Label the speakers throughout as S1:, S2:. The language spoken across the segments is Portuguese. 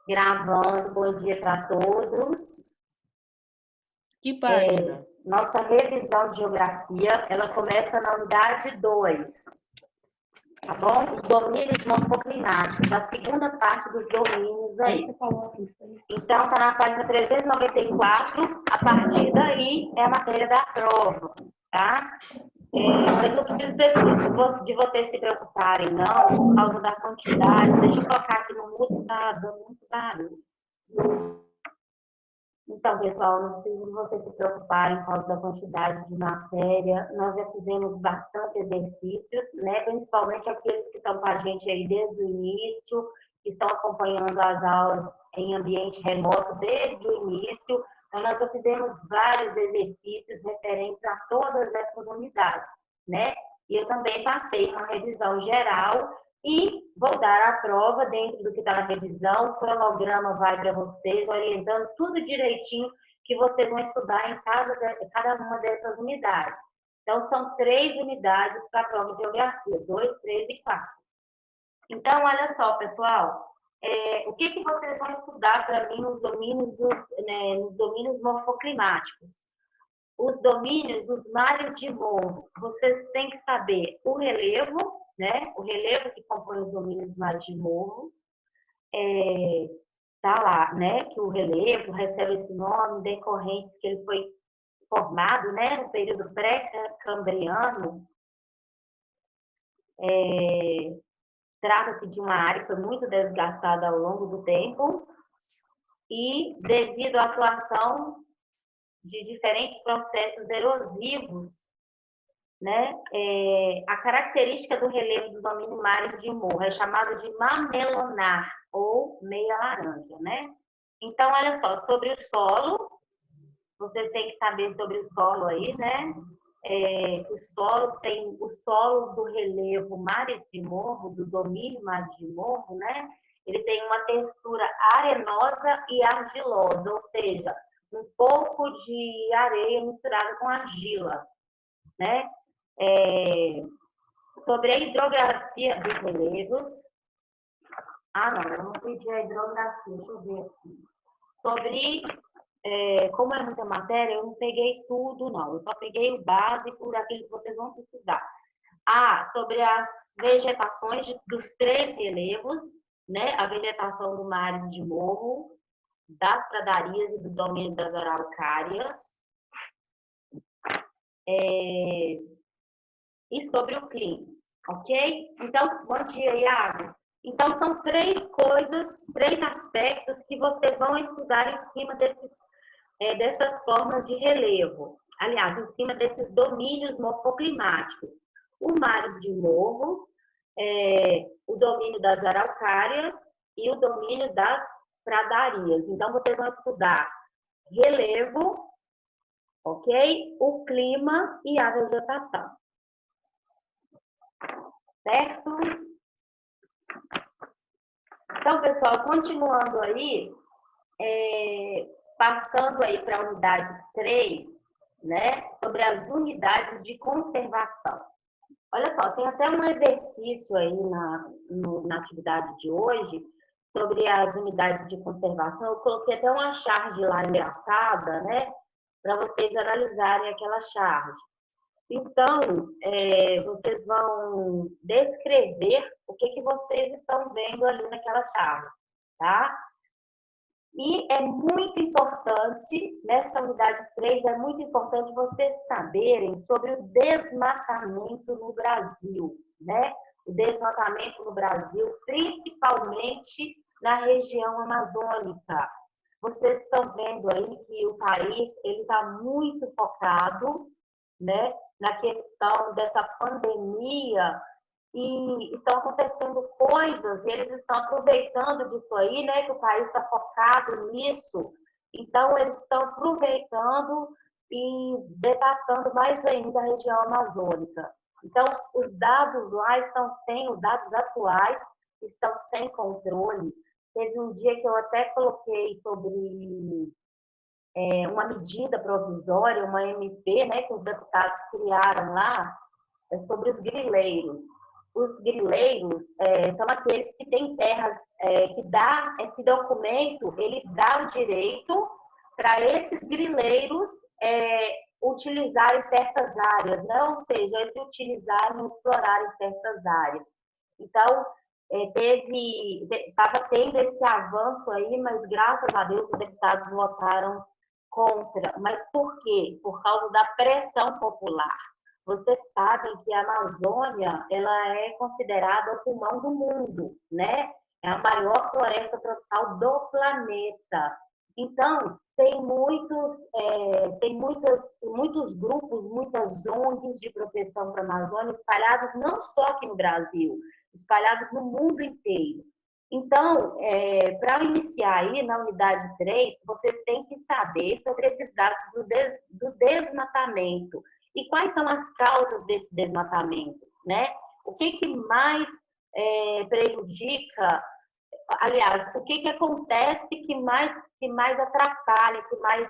S1: Gravando, bom dia para todos.
S2: Que página?
S1: Nossa revisão de geografia, ela começa na unidade 2, tá bom? Os domínios morfoclimáticos, a segunda parte dos domínios aí. Então, está na página 394, a partir daí é a matéria da prova, tá? Mas não precisa de vocês se preocuparem, não, por causa da quantidade. Deixa eu colocar aqui no mudo, tá dando muito barulho. Então, pessoal, não precisa de vocês se preocuparem por causa da quantidade de matéria. Nós já fizemos bastante exercícios, né? Principalmente aqueles que estão com a gente aí desde o início, que estão acompanhando as aulas em ambiente remoto desde o início. Então, nós já fizemos vários exercícios referentes a todas essas unidades, né? E eu também passei uma revisão geral e vou dar a prova dentro do que está na revisão. O cronograma vai para vocês, orientando tudo direitinho que vocês vão estudar em cada uma dessas unidades. Então, são 3 unidades para a prova de geografia, 2, 3 e 4. Então, olha só, pessoal, o que vocês vão estudar para mim nos domínios morfoclimáticos? Os domínios dos mares de morro. Vocês têm que saber o relevo, né? O relevo que compõe os domínios dos mares de morro. Tá lá, né? Que o relevo recebe esse nome decorrente que ele foi formado, né? No período pré-cambriano. Trata-se de uma área que foi muito desgastada ao longo do tempo e devido à atuação de diferentes processos erosivos, né? A característica do relevo do domínio mares de morro é chamado de mamelonar ou meia laranja, né? Então, olha só, sobre o solo, vocês têm que saber sobre o solo aí, né? O solo do relevo mares de morro, do domínio mares de morro, né? Ele tem uma textura arenosa e argilosa, ou seja, um pouco de areia misturada com argila, né? Sobre a hidrografia dos relevos. Não, eu não pedi a hidrografia, deixa eu ver aqui. Sobre, como é muita matéria, eu não peguei tudo, não. Eu só peguei o básico daquilo que vocês vão estudar. Sobre as vegetações dos 3 relevos, né? A vegetação do mar de morro, das pradarias e do domínio das araucárias. E sobre o clima, ok? Então, bom dia, Iago. Então, são 3 aspectos que vocês vão estudar em cima dessas formas de relevo. Aliás, em cima desses domínios morfoclimáticos. O mar de morro, o domínio das araucárias e o domínio das pradarias. Então, vocês vão estudar relevo, ok? O clima e a vegetação. Certo? Então, pessoal, continuando aí, passando aí para a unidade 3, né, sobre as unidades de conservação. Olha só, tem até um exercício aí na atividade de hoje sobre as unidades de conservação. Eu coloquei até uma charge lá engraçada, né, para vocês analisarem aquela charge. Então, vocês vão descrever o que vocês estão vendo ali naquela charge, tá? E é muito importante, nessa unidade 3, é muito importante vocês saberem sobre o desmatamento no Brasil, né? O desmatamento no Brasil, principalmente na região amazônica. Vocês estão vendo aí que o país está muito focado, né, na questão dessa pandemia, e estão acontecendo coisas, e eles estão aproveitando disso aí, né, que o país está focado nisso, então eles estão aproveitando e devastando mais ainda a região amazônica. Então, os dados lá os dados atuais estão sem controle. Teve um dia que eu até coloquei sobre uma medida provisória, uma MP, né, que os deputados criaram lá, sobre os grileiros. os grileiros são aqueles que têm terras, que dá esse documento, ele dá o direito para esses grileiros utilizarem certas áreas, né? Ou seja, eles utilizarem, explorarem certas áreas. Então, estava tendo esse avanço aí, mas graças a Deus os deputados votaram contra. Mas por quê? Por causa da pressão popular. Vocês sabem que a Amazônia, ela é considerada o pulmão do mundo, né? É a maior floresta tropical do planeta. Então, tem muitos grupos, muitas ONGs de proteção para a Amazônia espalhados não só aqui no Brasil, espalhados no mundo inteiro. Então, para iniciar aí na unidade 3, vocês têm que saber sobre esses dados do desmatamento. E quais são as causas desse desmatamento, né? O que mais prejudica, aliás, o que acontece que mais atrapalha, que mais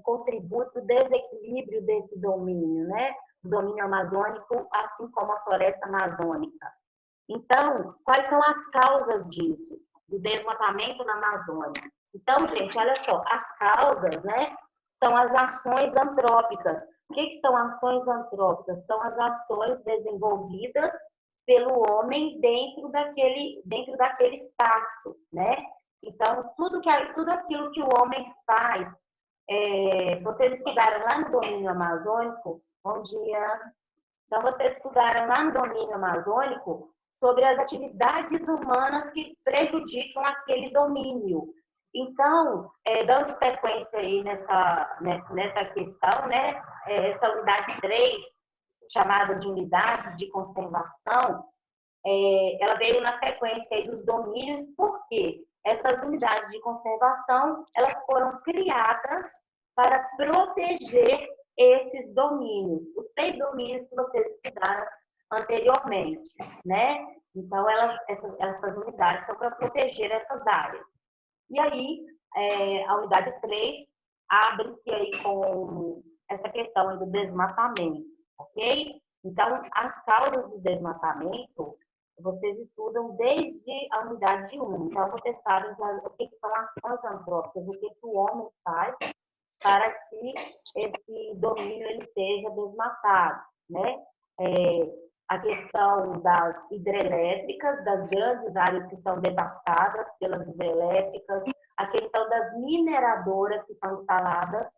S1: contribui para o desequilíbrio desse domínio, né? O domínio amazônico, assim como a floresta amazônica. Então, quais são as causas disso, do desmatamento na Amazônia? Então, gente, olha só, as causas, né, são as ações antrópicas. O que são ações antrópicas? São as ações desenvolvidas pelo homem dentro daquele espaço, né? Então, tudo aquilo que o homem faz, vocês estudaram lá no domínio amazônico, bom dia. Então, vocês estudaram lá no domínio amazônico sobre as atividades humanas que prejudicam aquele domínio. Então, dando sequência aí nessa questão, né, essa unidade 3, chamada de unidade de conservação, ela veio na sequência aí dos domínios, porque essas unidades de conservação, elas foram criadas para proteger esses domínios, os 6 domínios que vocês estudaram anteriormente, né? Então, essas unidades são para proteger essas áreas. E aí, a unidade 3 abre-se aí com essa questão aí do desmatamento, ok? Então, as causas do desmatamento, vocês estudam desde a unidade 1. Então, vocês sabem o que são ações antrópicas, o que o homem faz para que esse domínio ele seja desmatado, né? A questão das hidrelétricas, das grandes áreas que são devastadas pelas hidrelétricas, a questão das mineradoras que são instaladas,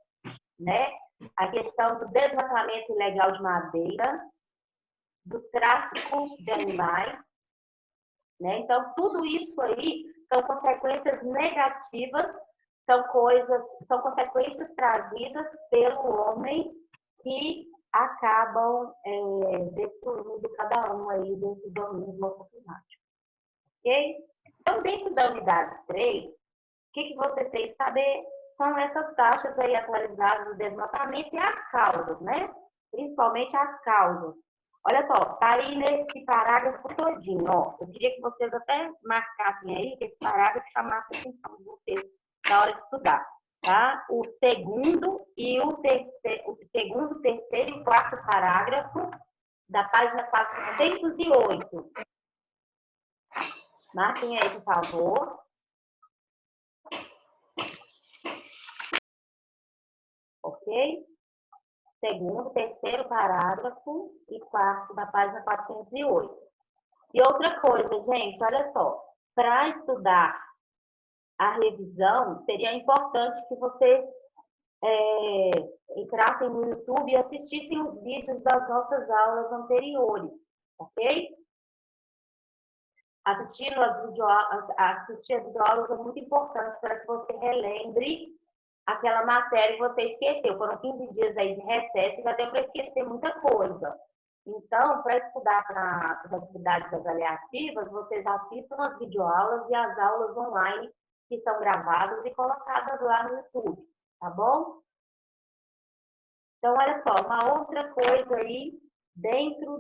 S1: né? A questão do desmatamento ilegal de madeira, do tráfico de animais, né? Então, tudo isso aí são consequências negativas, são consequências trazidas pelo homem que acabam destruindo cada um aí desses domínios morfoclimáticos. Ok? Então, dentro da unidade 3, o que você tem que saber são essas taxas aí atualizadas do desmatamento e as causas, né? Principalmente as causas. Olha só, tá aí nesse parágrafo todinho, ó. Eu queria que vocês até marcassem aí, que esse parágrafo chamasse a atenção de vocês na hora de estudar, tá? O segundo, terceiro e quarto parágrafo da página 408. Marquem aí, por favor. Ok? Segundo, terceiro parágrafo e quarto da página 408. E outra coisa, gente, olha só. Para estudar a revisão, seria importante que vocês entrassem no YouTube e assistissem os vídeos das nossas aulas anteriores, ok? Assistir as videoaulas é muito importante para que você relembre aquela matéria que você esqueceu. Foram 15 dias aí de recesso e já deu para esquecer muita coisa. Então, para estudar para as atividades avaliativas, vocês assistam as videoaulas e as aulas online que são gravadas e colocadas lá no YouTube, tá bom? Então, olha só, uma outra coisa aí dentro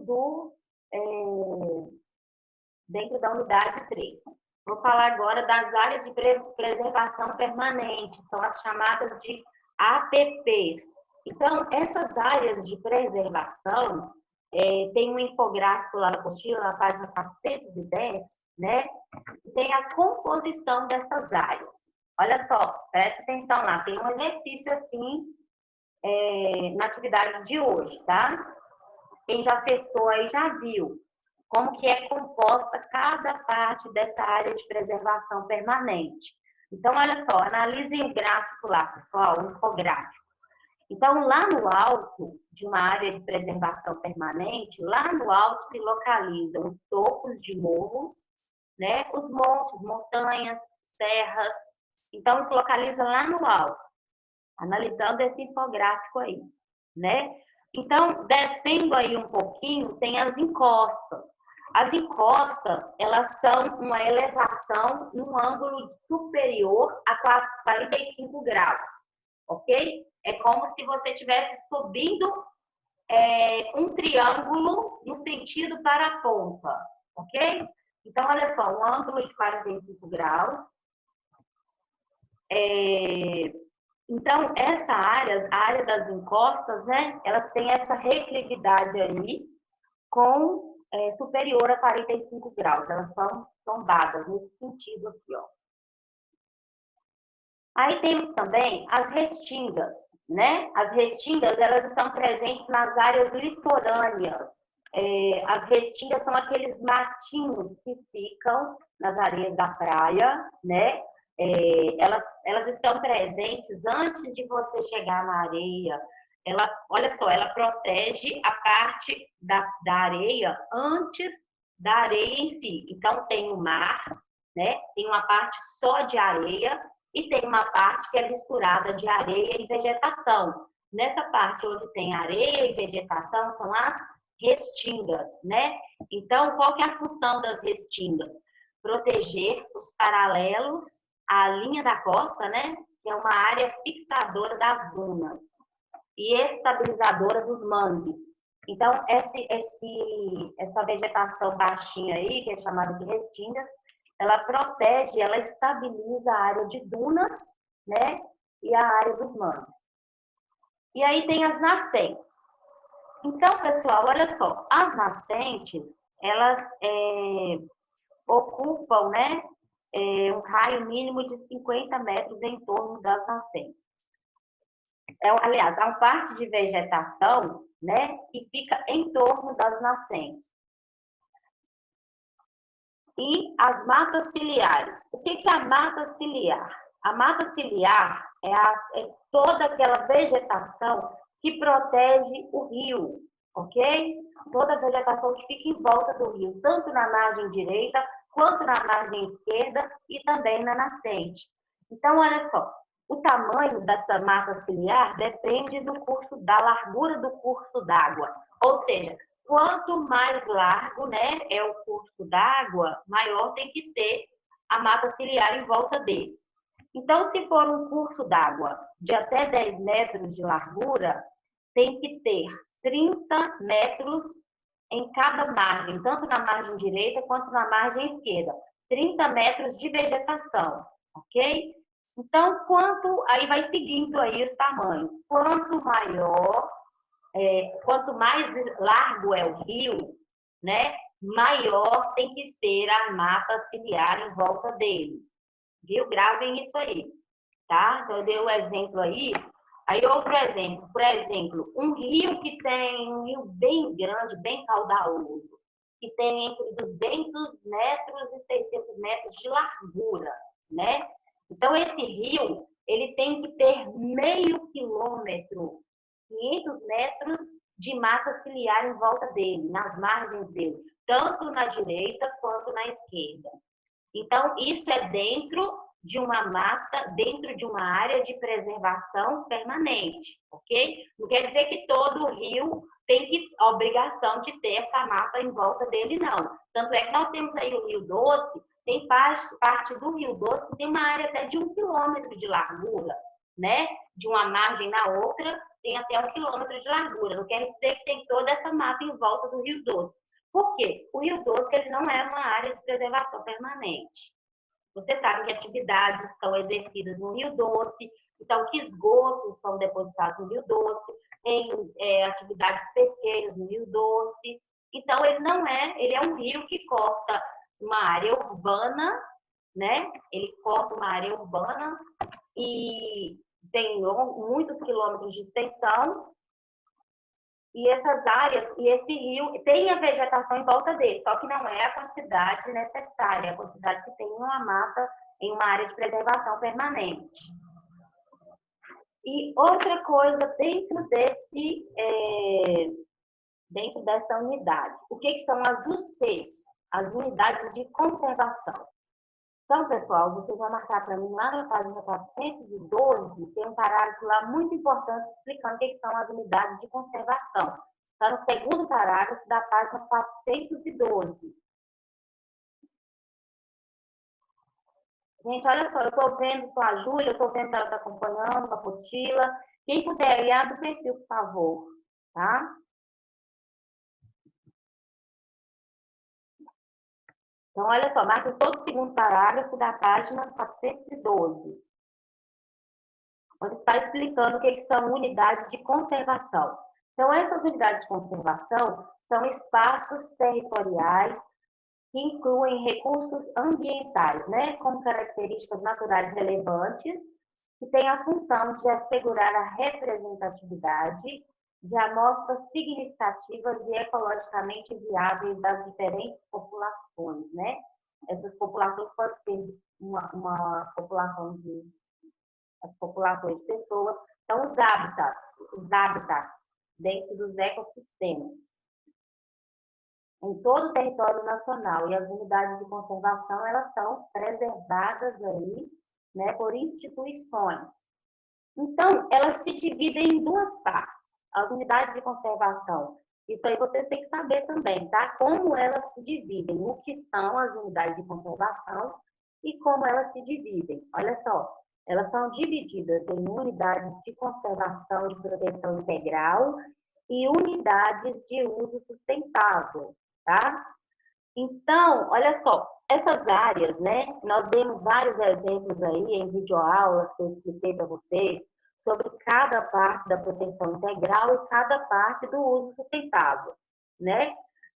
S1: da unidade 3. Vou falar agora das áreas de preservação permanente, são as chamadas de APPs. Então, essas áreas de preservação, tem um infográfico lá na apostila, na página 410, né? Tem a composição dessas áreas. Olha só, presta atenção lá, tem um exercício assim na atividade de hoje, tá? Quem já acessou aí já viu como que é composta cada parte dessa área de preservação permanente. Então, olha só, analisem o gráfico lá, pessoal, o infográfico. Então, lá no alto de uma área de preservação permanente, lá no alto se localizam os topos de morros, né? Os montes, montanhas, serras. Então, se localiza lá no alto, analisando esse infográfico aí, né? Então, descendo aí um pouquinho, tem as encostas. As encostas, elas são uma elevação num ângulo superior a 45 graus, ok? É como se você estivesse subindo um triângulo no sentido para a ponta, ok? Então, olha só, um ângulo de 45 graus. Então, essa área, a área das encostas, né? Elas têm essa reclividade aí com superior a 45 graus. Elas são tombadas nesse sentido aqui, ó. Aí temos também as restingas, né? As restingas, elas estão presentes nas áreas litorâneas. As restingas são aqueles matinhos que ficam nas areias da praia, né? Elas estão presentes antes de você chegar na areia. Olha só, ela protege a parte da areia antes da areia em si. Então, tem o mar, né? Tem uma parte só de areia e tem uma parte que é misturada de areia e vegetação. Nessa parte onde tem areia e vegetação são as restingas, né? Então, qual que é a função das restingas? Proteger os paralelos à linha da costa, né? Que é uma área fixadora das dunas e estabilizadora dos mangues. Então, essa vegetação baixinha aí, que é chamada de restingas, ela protege, ela estabiliza a área de dunas, né? E a área dos mangues. E aí tem as nascentes. Então, pessoal, olha só, as nascentes, elas ocupam, né? Um raio mínimo de 50 metros em torno das nascentes. Aliás, há uma parte de vegetação, né? Que fica em torno das nascentes. E as matas ciliares. O que é a mata ciliar? A mata ciliar é toda aquela vegetação que protege o rio, ok? Toda a vegetação que fica em volta do rio, tanto na margem direita quanto na margem esquerda e também na nascente. Então, olha só, o tamanho dessa mata ciliar depende da largura do curso d'água, ou seja, quanto mais largo, né, é o curso d'água, maior tem que ser a mata ciliar em volta dele. Então, se for um curso d'água de até 10 metros de largura, tem que ter 30 metros em cada margem, tanto na margem direita quanto na margem esquerda. 30 metros de vegetação, ok? Então, aí vai seguindo aí os tamanhos. Quanto mais largo é o rio, né, maior tem que ser a mata ciliar em volta dele. Viu? Gravem isso aí, tá? Então, eu dei o exemplo aí. Aí, outro exemplo. Por exemplo, um rio bem grande, bem caudaloso, que tem entre 200 metros e 600 metros de largura, né? Então, esse rio, ele tem que ter meio quilômetro, 500 metros de mata ciliar em volta dele, nas margens dele, tanto na direita quanto na esquerda. Então, isso é dentro de uma mata, dentro de uma área de preservação permanente, ok? Não quer dizer que todo o rio tem a obrigação de ter essa mata em volta dele, não. Tanto é que nós temos aí o Rio Doce, tem parte do Rio Doce que tem uma área até de 1 quilômetro de largura, né? De uma margem na outra, tem até 1 quilômetro de largura. Não quer dizer que tem toda essa mata em volta do Rio Doce. Por quê? O Rio Doce ele não é uma área de preservação permanente. Você sabe que atividades são exercidas no Rio Doce, então que esgotos são depositados no Rio Doce. em atividades pesqueiras no Rio Doce. Então, ele é um rio que corta uma área urbana, né? Ele corta uma área urbana e tem muitos quilômetros de extensão. E essas áreas, e esse rio tem a vegetação em volta dele, só que não é a quantidade necessária, a quantidade que tem em uma mata, em uma área de preservação permanente. E outra coisa dentro dessa unidade, o que são as UCs, as unidades de conservação? Então, pessoal, vocês vão marcar para mim lá na página 412, tem um parágrafo lá muito importante explicando o que são as unidades de conservação. Está no segundo parágrafo da página 412. Gente, olha só, eu estou vendo com a Júlia, eu estou vendo que ela está acompanhando a apostila. Quem puder aí, abre o perfil, por favor, tá? Então, olha só, marca todo o segundo parágrafo da página 412, onde está explicando o que são unidades de conservação. Então, essas unidades de conservação são espaços territoriais que incluem recursos ambientais, né, com características naturais relevantes, que têm a função de assegurar a representatividade de amostras significativas e ecologicamente viáveis das diferentes populações, né? Essas populações podem ser uma população as populações de pessoas, são os hábitats dentro dos ecossistemas, em todo o território nacional. E as unidades de conservação, elas são preservadas aí, né, por instituições. Então, elas se dividem em duas partes. As unidades de conservação, isso aí vocês têm que saber também, tá? Como elas se dividem, o que são as unidades de conservação e como elas se dividem. Olha só, elas são divididas em unidades de conservação de proteção integral e unidades de uso sustentável, tá? Então, olha só, essas áreas, né? Nós demos vários exemplos aí em videoaulas que eu expliquei para vocês sobre cada parte da proteção integral e cada parte do uso sustentável, né?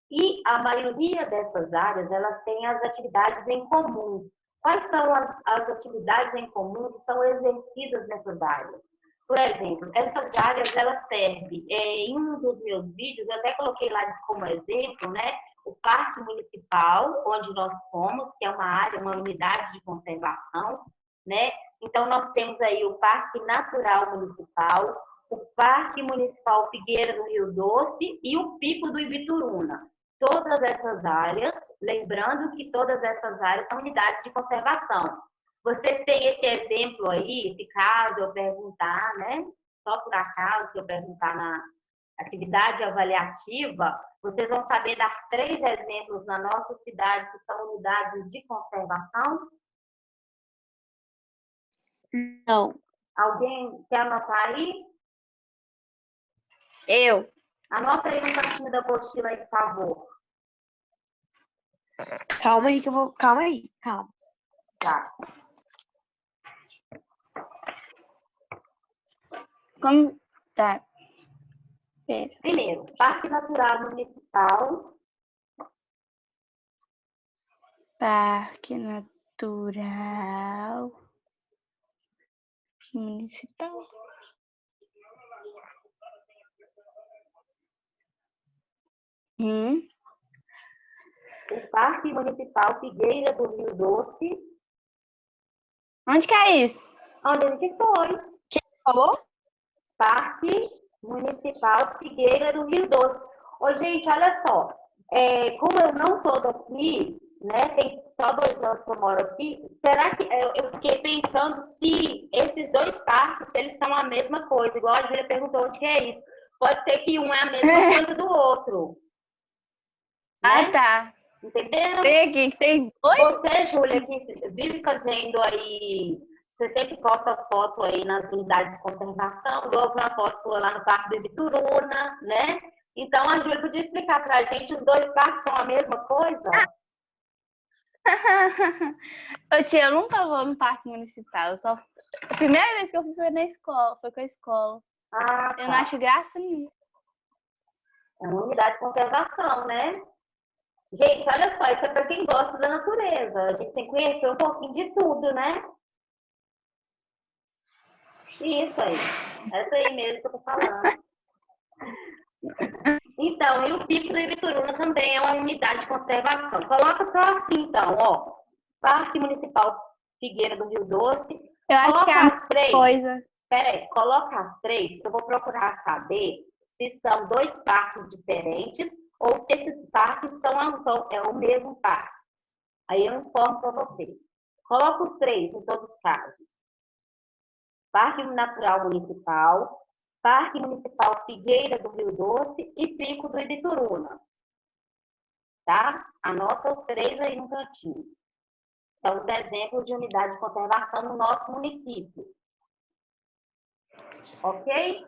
S1: E a maioria dessas áreas, elas têm as atividades em comum. Quais são as atividades em comum que são exercidas nessas áreas? Por exemplo, essas áreas, elas servem, em um dos meus vídeos, eu até coloquei lá como exemplo, né? O Parque Municipal, onde nós fomos, que é uma área, uma unidade de conservação, né? Então, nós temos aí o Parque Natural Municipal, o Parque Municipal Figueira do Rio Doce e o Pico do Ibituruna. Todas essas áreas, lembrando que todas essas áreas são unidades de conservação. Vocês têm esse exemplo aí, se caso eu perguntar, né? Só por acaso, se eu perguntar na atividade avaliativa, vocês vão saber dar 3 exemplos na nossa cidade que são unidades de conservação?
S3: Não.
S1: Alguém quer anotar aí?
S3: Eu.
S1: Anota aí no cantinho da apostila aí, por favor.
S3: Calma aí que eu vou... Calma aí, calma.
S1: Tá.
S3: Como... Tá. Pera.
S1: Primeiro, Parque Natural Municipal.
S3: Parque Natural Municipal.
S1: O Parque Municipal Figueira do Rio Doce.
S3: Onde que é isso?
S1: Onde a gente foi?
S3: Quem falou?
S1: Parque Municipal Figueira do Rio Doce. Ô, gente, olha só. Como eu não sou daqui, né? Tem só 2 anos que eu moro aqui. Será que eu fiquei pensando se esses 2 parques, se eles são a mesma coisa? Igual a Júlia perguntou onde que é isso. Pode ser que um é a mesma coisa do outro.
S3: Ah,
S1: Né?
S3: tá.
S1: Entenderam?
S3: Tem aqui, tem 2?
S1: Você, Júlia, que vive fazendo aí, você sempre posta foto aí nas unidades de conservação, eu vi uma foto lá no Parque do Ibituruna, né? Então, a Júlia podia explicar pra gente, os 2 parques são a mesma coisa?
S3: Ô, tia, eu nunca vou no parque municipal. A primeira vez que eu fui foi na escola, foi com a escola.
S1: Ah,
S3: Eu não
S1: tá.
S3: acho graça nenhuma.
S1: É uma unidade de conservação, né? Gente, olha só, isso é para quem gosta da natureza. A gente tem que conhecer um pouquinho de tudo, né? Isso aí. Essa aí mesmo que eu tô falando. Então, e o Pico do Ibituruna também é uma unidade de conservação. Coloca só assim, então, ó. Parque Municipal Figueira do Rio Doce.
S3: Eu acho que
S1: Coloca
S3: é a
S1: as três.
S3: coisa.
S1: Peraí, coloca as três, que eu vou procurar saber se são dois parques diferentes ou se esses parques é o mesmo parque. Aí eu informo para vocês. Coloca os três em todos os casos. Parque Natural Municipal, Parque Municipal Figueira do Rio Doce e Pico do Ibituruna. Tá? Anota os três aí no cantinho. São os exemplos de unidade de conservação no nosso município. Ok?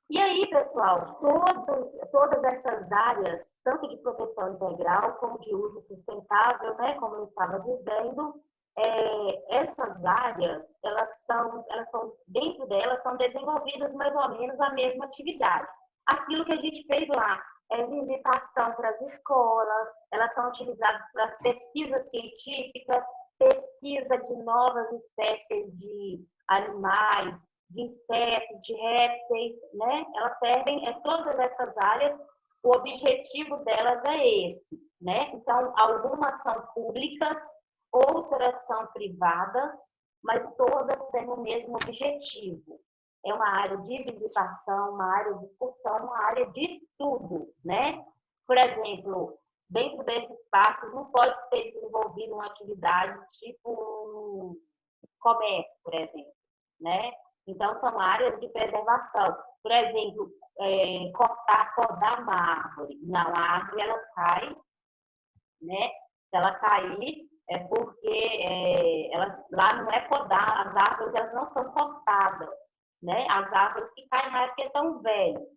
S1: E aí, pessoal, todas essas áreas, tanto de proteção integral como de uso sustentável, né, como eu estava dizendo, essas áreas, dentro delas, são desenvolvidas mais ou menos a mesma atividade. Aquilo que a gente fez lá, visitação para as escolas, elas são utilizadas para pesquisas científicas, pesquisa de novas espécies de animais, de insetos, de répteis, né? Elas servem todas essas áreas, o objetivo delas é esse, né? Então, algumas são públicas, outras são privadas, mas todas têm o mesmo objetivo. É uma área de visitação, uma área de excursão, uma área de tudo, né? Por exemplo, dentro desses parques não pode ser desenvolvida uma atividade tipo um comércio, por exemplo, né? Então, são áreas de preservação. Por exemplo, podar uma árvore. Não, a árvore, ela cai, né? Se ela cair, é porque lá não é podar, as árvores elas não são cortadas, né? As árvores que caem mais porque estão velhas.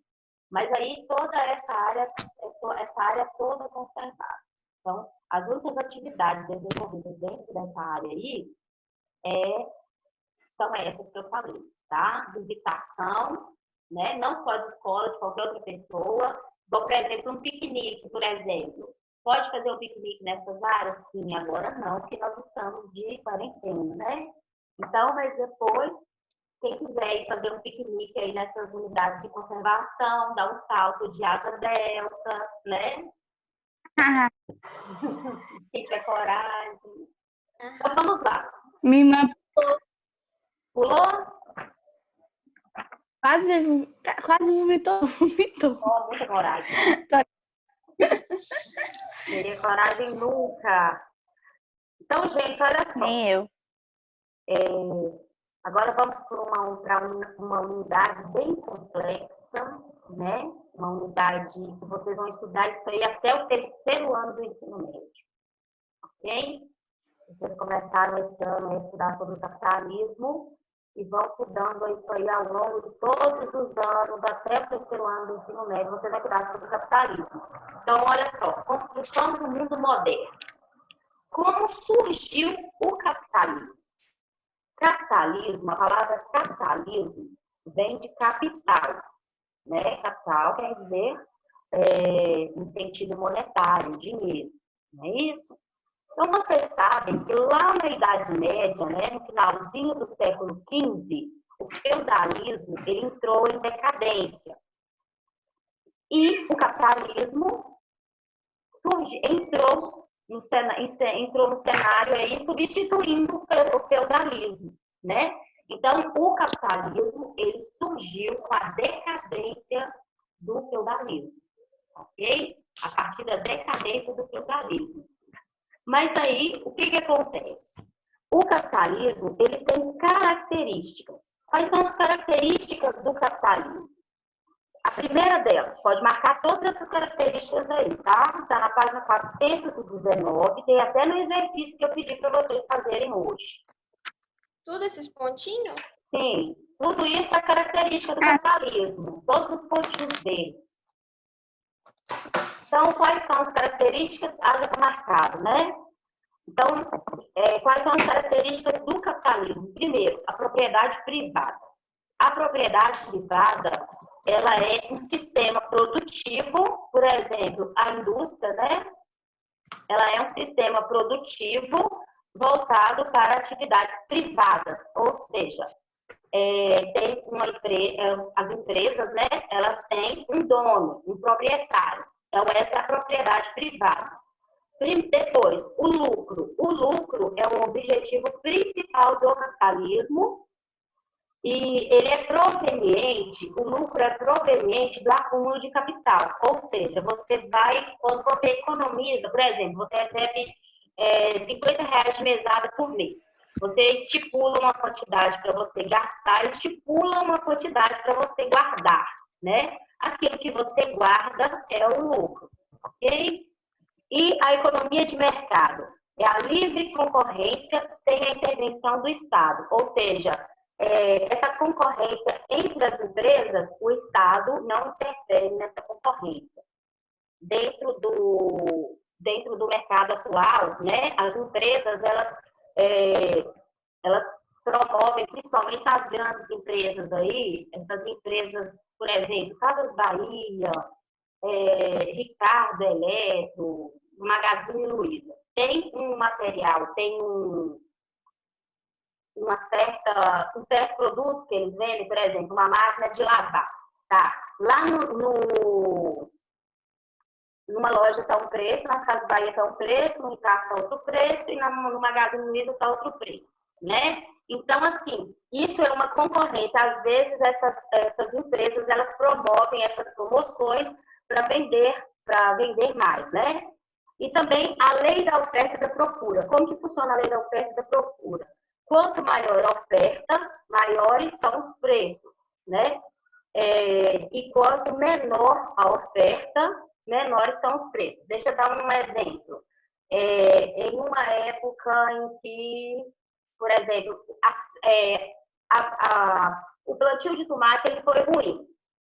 S1: Mas aí toda essa área toda é conservada. Então, as únicas atividades desenvolvidas dentro dessa área aí são essas que eu falei, tá? Visitação, né? Não só de escola, de qualquer outra pessoa. Por exemplo, um piquenique, por exemplo. Pode fazer um piquenique nessas áreas? Sim, agora não, porque nós estamos de quarentena, né? Então, mas depois, quem quiser ir fazer um piquenique aí nessas unidades de conservação, dar um salto de asa delta, né? Quem tiver coragem. Então, vamos lá.
S3: Minha irmã
S1: Pulou?
S3: quase vomitou.
S1: Oh, muita coragem. Teria coragem nunca. Então, gente, olha só.
S3: Nem eu.
S1: Agora vamos para uma unidade bem complexa, né? Uma unidade que vocês vão estudar isso aí até o terceiro ano do ensino médio. Ok? Vocês começaram esse ano a estudar sobre o capitalismo e vão estudando isso aí ao longo de todos os anos, até o terceiro ano do ensino médio, você vai estudar sobre o capitalismo. Então, olha só, construção do mundo moderno. Como surgiu o capitalismo? Capitalismo, a palavra capitalismo vem de capital, né? Capital quer dizer em sentido monetário, dinheiro, não é isso? Então, vocês sabem que lá na Idade Média, né, no finalzinho do século XV, o feudalismo ele entrou em decadência. E o capitalismo entrou no cenário aí, substituindo o feudalismo, né? Então, o capitalismo ele surgiu com a decadência do feudalismo, ok? A partir da decadência do feudalismo. Mas aí, o que acontece? O capitalismo, ele tem características. Quais são as características do capitalismo? A primeira delas, pode marcar todas essas características aí, tá? Está na página 419, tem até no exercício que eu pedi para vocês fazerem hoje.
S2: Tudo esses pontinhos?
S1: Sim, tudo isso é característica do capitalismo, todos os pontinhos dele. Então, quais são as características? Já está marcado, né? Então, quais são as características do capitalismo? Primeiro, a propriedade privada. A propriedade privada, ela é um sistema produtivo, por exemplo, a indústria, né? Ela é um sistema produtivo voltado para atividades privadas, ou seja, tem as empresas, né? Elas têm um dono, um proprietário. Então, essa é a propriedade privada. Depois, o lucro. O lucro é o objetivo principal do capitalismo e ele é proveniente, o lucro é proveniente do acúmulo de capital. Ou seja, quando você economiza, por exemplo, você recebe R$ 50 de mesada por mês. Você estipula uma quantidade para você gastar, estipula uma quantidade para você guardar, né? Aquilo que você guarda é o lucro, ok? E a economia de mercado é a livre concorrência sem a intervenção do Estado. Ou seja, essa concorrência entre as empresas, o Estado não interfere nessa concorrência. Dentro do mercado atual, né, as empresas, elas promovem, principalmente as grandes empresas aí, essas empresas, por exemplo, Casas Bahia, Ricardo Eletro, Magazine Luiza. Tem um material, tem um certo produto que eles vendem, por exemplo, uma máquina de lavar. Tá? Lá numa loja está um preço, nas Casas Bahia está um preço, no Ricardo está outro preço e no Magazine Luiza está outro preço. Né? Então, assim, isso é uma concorrência. Às vezes, essas empresas, elas promovem essas promoções para vender mais, né? E também a lei da oferta e da procura. Como que funciona a lei da oferta e da procura? Quanto maior a oferta, maiores são os preços, né? E quanto menor a oferta, menores são os preços. Deixa eu dar um exemplo. Em uma época em que, por exemplo, o plantio de tomate ele foi ruim,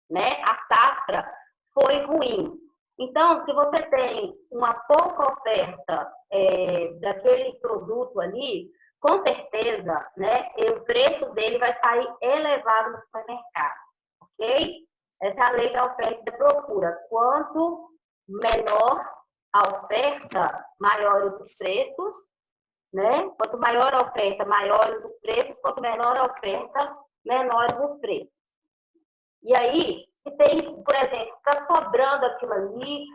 S1: né? A safra foi ruim. Então, se você tem uma pouca oferta daquele produto ali, com certeza, né, o preço dele vai sair elevado no supermercado, ok? Essa é a lei da oferta e da procura. Quanto menor a oferta, maiores os preços, né? Quanto maior a oferta, maiores os preços. Quanto menor a oferta, menores os preços. E aí, se tem, por exemplo, está sobrando aquilo ali,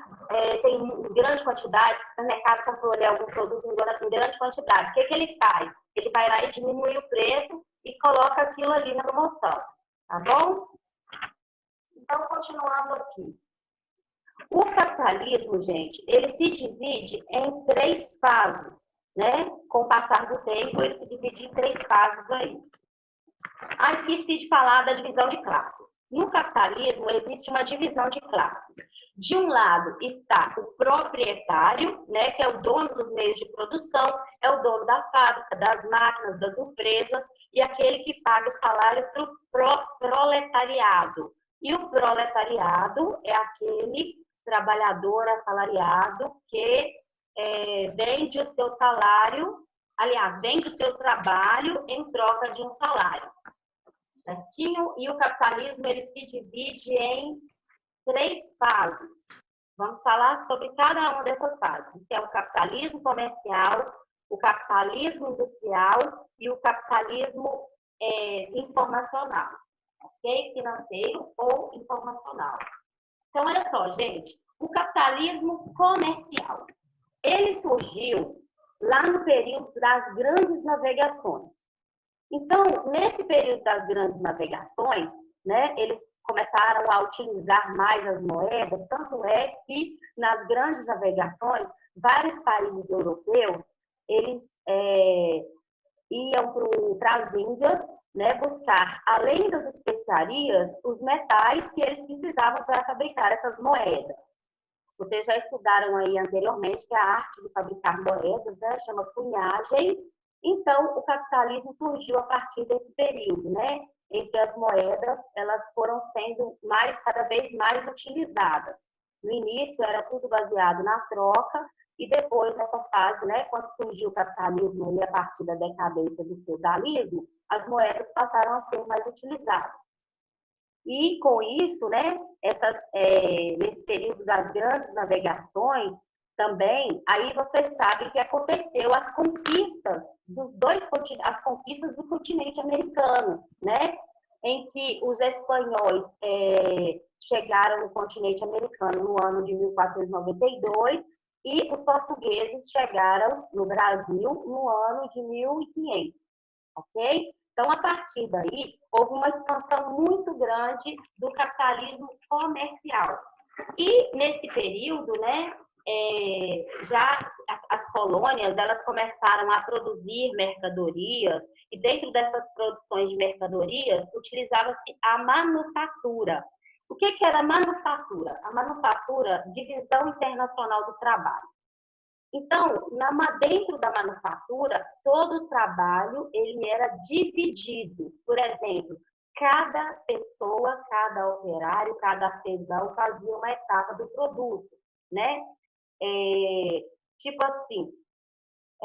S1: tem grande quantidade, o mercado comprou ali algum produto em grande quantidade, o que ele faz? Ele vai lá e diminui o preço e coloca aquilo ali na promoção, tá bom? Então, continuando aqui. O capitalismo, gente, ele se divide em 3 fases, né? Com o passar do tempo, ele se divide em 3 fases aí. Esqueci de falar da divisão de classes. No capitalismo, existe uma divisão de classes. De um lado está o proprietário, né, que é o dono dos meios de produção, é o dono da fábrica, das máquinas, das empresas, e aquele que paga o salário para o proletariado. E o proletariado é aquele trabalhador assalariado que vende o seu salário, aliás, vende o seu trabalho em troca de um salário. Certinho? E o capitalismo ele se divide em 3 fases. Vamos falar sobre cada uma dessas fases, que é o capitalismo comercial, o capitalismo industrial e o capitalismo informacional, ok? Financeiro ou informacional. Então, olha só, gente, o capitalismo comercial, ele surgiu lá no período das grandes navegações. Então, nesse período das grandes navegações, né, eles começaram a utilizar mais as moedas, tanto é que nas grandes navegações, vários países europeus, eles iam para as Índias, né, buscar, além das especiarias, os metais que eles precisavam para fabricar essas moedas. Vocês já estudaram aí anteriormente que a arte de fabricar moedas, né, chama cunhagem. Então, o capitalismo surgiu a partir desse período, né? Em que as moedas elas foram sendo cada vez mais utilizadas. No início era tudo baseado na troca e depois nessa fase, né, quando surgiu o capitalismo e a partir da decadência do feudalismo, as moedas passaram a ser mais utilizadas. E com isso, né, nesse período das grandes navegações, também, aí você sabe que aconteceu as conquistas as conquistas do continente americano, né? Em que os espanhóis chegaram no continente americano no ano de 1492 e os portugueses chegaram no Brasil no ano de 1500, ok? Então, a partir daí, houve uma expansão muito grande do capitalismo comercial. E, nesse período, né, já as colônias elas começaram a produzir mercadorias, e dentro dessas produções de mercadorias, utilizava-se a manufatura. O que era a manufatura? A manufatura, divisão internacional do trabalho. Então, dentro da manufatura, todo o trabalho ele era dividido. Por exemplo, cada pessoa, cada operário, cada artesão fazia uma etapa do produto, né? Tipo assim,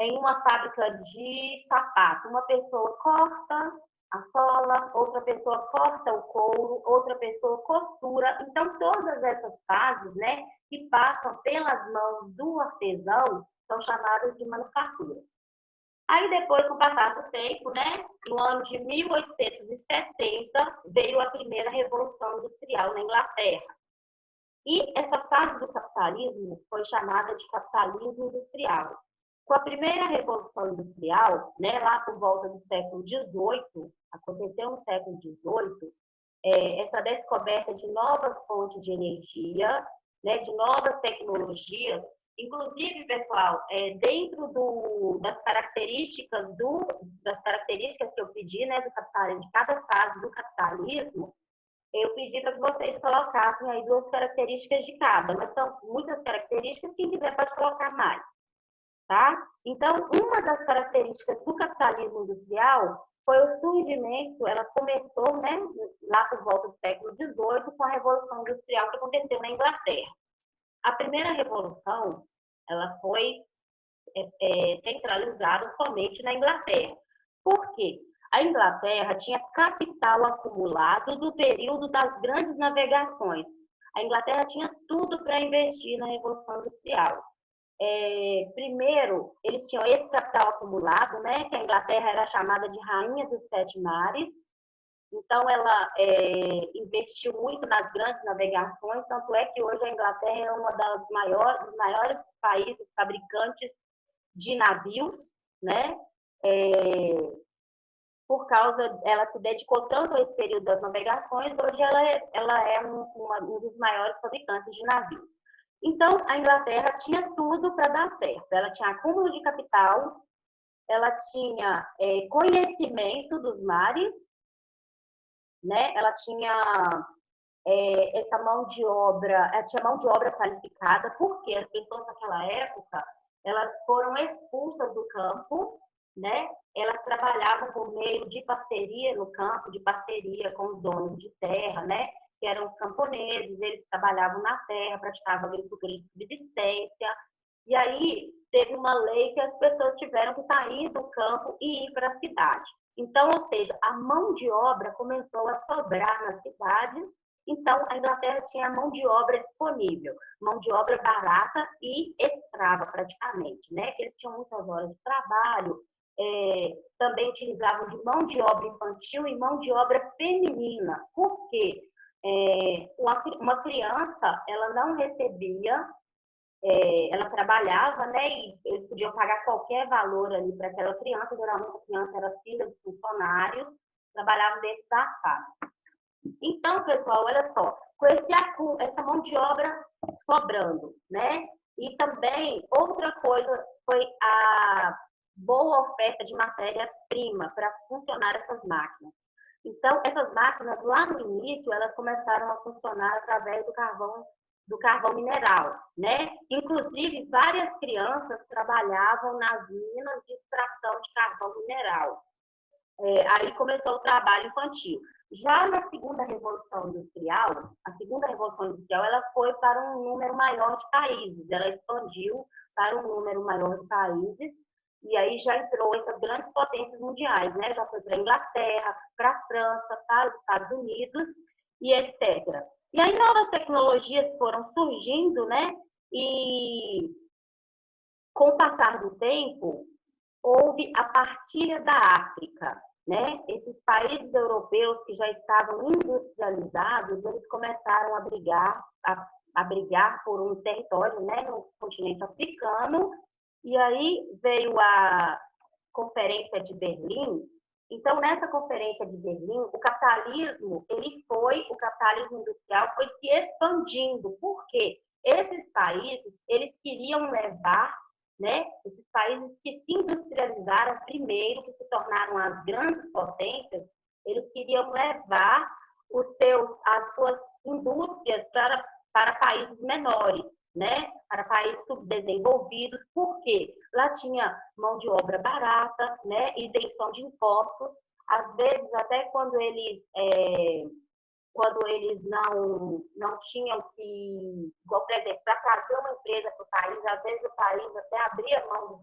S1: em uma fábrica de sapato, uma pessoa corta a sola, outra pessoa corta o couro, outra pessoa costura. Então, todas essas fases, né, que passam pelas mãos do artesão, são chamadas de manufatura. Aí, depois, com o passar do tempo, né, no ano de 1870, veio a primeira Revolução Industrial na Inglaterra. E essa fase do capitalismo foi chamada de capitalismo industrial. Com a primeira Revolução Industrial, né, lá por volta do século XVIII, aconteceu no século XVIII, essa descoberta de novas fontes de energia, né, de novas tecnologias, inclusive, pessoal, dentro das características que eu pedi, né, do capitalismo, de cada fase do capitalismo, eu pedi para que vocês colocassem aí 2 características de cada, mas são muitas características, quem quiser pode colocar mais, tá? Então, uma das características do capitalismo industrial foi o surgimento, ela começou, né, lá por volta do século XVIII, com a Revolução Industrial que aconteceu na Inglaterra. A primeira revolução, ela foi centralizada somente na Inglaterra. Por quê? A Inglaterra tinha capital acumulado do período das grandes navegações. A Inglaterra tinha tudo para investir na Revolução Industrial. Primeiro, eles tinham esse capital acumulado, né, que a Inglaterra era chamada de Rainha dos Sete Mares. Então, ela investiu muito nas grandes navegações, tanto é que hoje a Inglaterra é uma dos maiores países fabricantes de navios, né? Por causa, ela se dedicou tanto a esse período das navegações, hoje ela é um dos maiores fabricantes de navios. Então, a Inglaterra tinha tudo para dar certo. Ela tinha acúmulo de capital, ela tinha conhecimento dos mares, né? Ela tinha essa mão de obra, ela tinha mão de obra qualificada, porque as pessoas naquela época, elas foram expulsas do campo, né? Elas trabalhavam por meio de parceria no campo, de parceria com os donos de terra, né? Que eram os camponeses, eles trabalhavam na terra, praticavam agricultura de subsistência. E aí teve uma lei que as pessoas tiveram que sair do campo e ir para a cidade. Então, ou seja, a mão de obra começou a sobrar nas cidades. Então, a Inglaterra tinha mão de obra disponível, mão de obra barata e escrava, praticamente, né? Que eles tinham muitas horas de trabalho, também utilizavam de mão de obra infantil e mão de obra feminina. Por quê? Uma criança, ela não recebia, ela trabalhava, né? E eles podiam pagar qualquer valor ali para aquela criança. Geralmente a criança era filha de funcionários, trabalhavam dentro da fábrica. Então, pessoal, olha só, com essa mão de obra sobrando, né? E também, outra coisa foi a boa oferta de matéria-prima para funcionar essas máquinas. Então, essas máquinas, lá no início, elas começaram a funcionar através do carvão mineral, né? Inclusive, várias crianças trabalhavam nas minas de extração de carvão mineral. Aí começou o trabalho infantil. Já na segunda Revolução Industrial, ela foi para um número maior de países, ela expandiu para um número maior de países, e aí já entrou essas grandes potências mundiais, né? Já foi para a Inglaterra, para a França, para os Estados Unidos, e etc. E aí novas tecnologias foram surgindo, né? E com o passar do tempo, houve a partilha da África, né? Esses países europeus que já estavam industrializados, eles começaram a brigar por um território, né, no continente africano, e aí veio a Conferência de Berlim. Então, nessa Conferência de Berlim, o capitalismo industrial foi se expandindo. Por quê? Esses países, eles queriam levar, né, esses países que se industrializaram primeiro, que se tornaram as grandes potências, eles queriam levar as suas indústrias para países menores, né? Para países subdesenvolvidos. Por quê? Lá tinha mão de obra barata, né? Isenção de impostos. Às vezes, até quando eles não tinham que, igual, por exemplo, para trazer uma empresa para o país, às vezes o país até abria mão